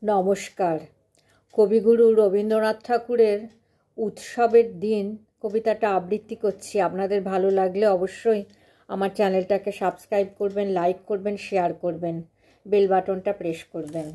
নমস্কার। কবিগুরু রবীন্দ্রনাথ ঠাকুরের উৎসবের দিন কবিতাটা আবৃত্তি করছি। আপনাদের ভালো লাগলে অবশ্যই আমার চ্যানেলটাকে সাবস্ক্রাইব করবেন, লাইক করবেন, শেয়ার করবেন, বেল বাটনটা প্রেস করবেন।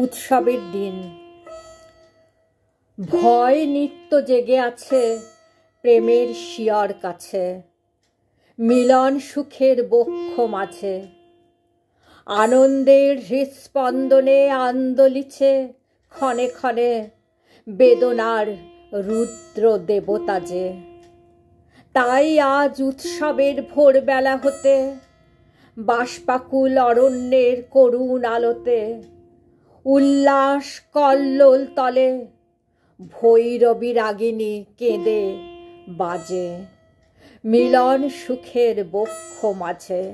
উৎসবের দিন। ভয় নিত্য জেগে আছে প্রেমের শিয়র কাছে, মিলন সুখের বক্ষ মাঝে। আনন্দের হৃৎস্পন্দনে আন্দোলিছে ক্ষণে ক্ষণে বেদনার রুদ্র দেবতা যে। তাই আজ উৎসবের ভোরবেলা হতে বাষ্পাকুল অরণ্যের করুণ আলোতে উল্লাস কল্লোল তলে ভৈরবী রাগিনী কেঁদে বাজে মিলন সুখের বক্ষ মাঝে।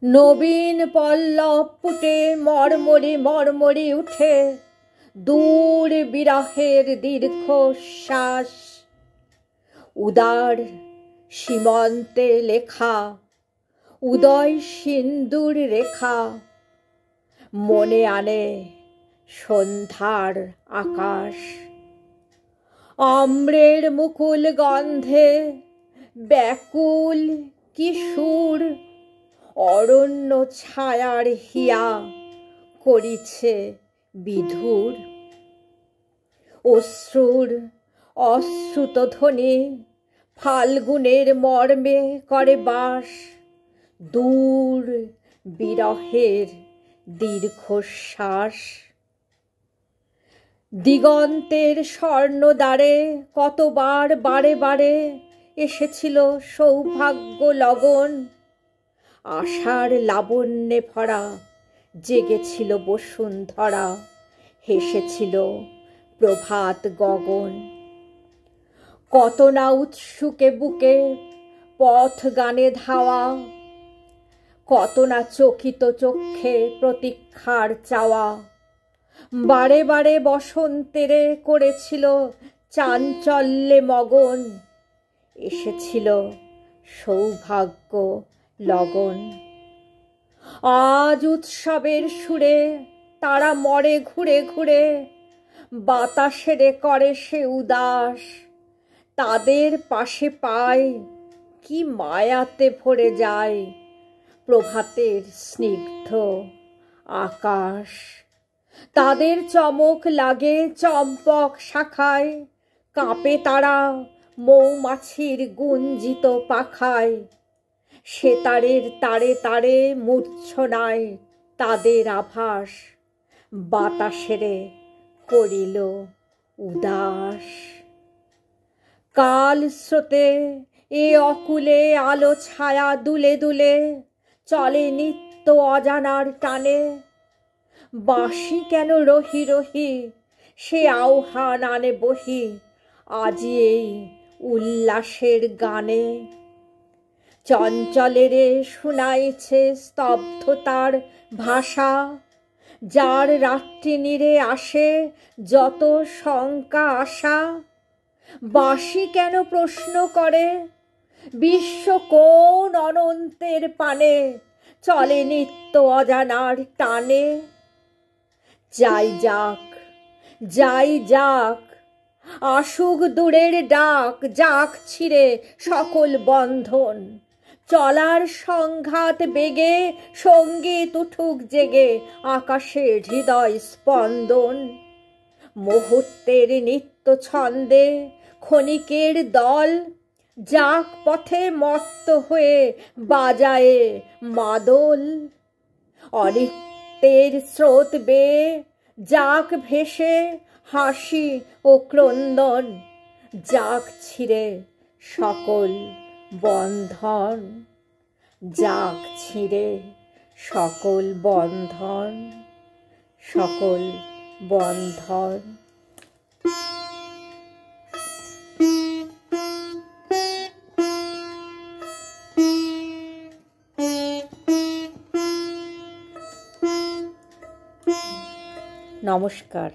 নবীন পল্লব পুটে মর্মরি মর্মরি উঠে দূর বিরহের দীর্ঘ শ্বাস। উদার সীমন্তে লেখা উদয় সিন্দুর রেখা মনে আনে সন্ধ্যার আকাশ। আম্রের মুকুল গন্ধে ব্যাকুল কিশোর অরণ্য ছায়ার হিয়া করিছে বিধুর। অশ্রুর অশ্রুত ধ্বনি ফাল্গুনের মর্মে করে বাস। দূর বিরহের দীর্ঘশ্বাস। দিগন্তের স্বর্ণদ্বারে কতবার বারে বারে এসেছিল সৌভাগ্য লগন। আশার লাবণ্যে ভরা জেগেছিল বসুন্ধরা, হেসেছিল প্রভাত গগন। কত না উৎসুকে বুকে পথ গানে ধাওয়া, কত না চকিত চক্ষে প্রতীক্ষার চাওয়া। বারে বারে বসন্তেরে করেছিল চাঞ্চল্যে মগন, এসেছিল সৌভাগ্য লগন। আজ উৎসবের সুরে তারা মরে ঘুরে ঘুরে, বাতাসেরে করে সে উদাস। তাদের পাশে পায় কি মায়াতে ভরে যায় প্রভাতের স্নিগ্ধ আকাশ। তাদের চমক লাগে চম্পক শাখায়, কাঁপে তারা মৌমাছির গুঞ্জিত পাখায়। সেতারের তারে তারে মূর্ছনায় তাদের আভাস, বাতাসেরে করিল উদাস। কাল স্রোতে এ অকুলে আলো ছায়া দুলে দুলে চলে নিত্য অজানার টানে। বাঁশি কেন রহি রহি সে আহ্বান আনে বহি আজি এই উল্লাসের গানে। চঞ্চলেরে শুনাইছে স্তব্ধতার ভাষা, যার রাত্রি নীরে আসে যত শঙ্কা আশা। বাঁশি কেন প্রশ্ন করে বিশ্ব কোন অনন্তের পানে চলে নিত্য অজানার টানে। যাই যাক যাই যাক আসুক দূরের ডাক, যাক ছিঁড়ে সকল বন্ধন। চলার সংঘাত বেগে সঙ্গীত উঠুক জেগে আকাশের হৃদয় স্পন্দন। মুহূর্তের নিত্য ছন্দে ক্ষণিকের দল যাক পথে মত্ত হয়ে বাজায়ে মাদল। অনিত্যের স্রোত বেয়ে যাক ভেসে হাসি ও ক্রন্দন, যাক ছিঁড়ে সকল বন্ধন। যাক ছিঁড়ে সকল বন্ধন, সকল বন্ধন। নমস্কার।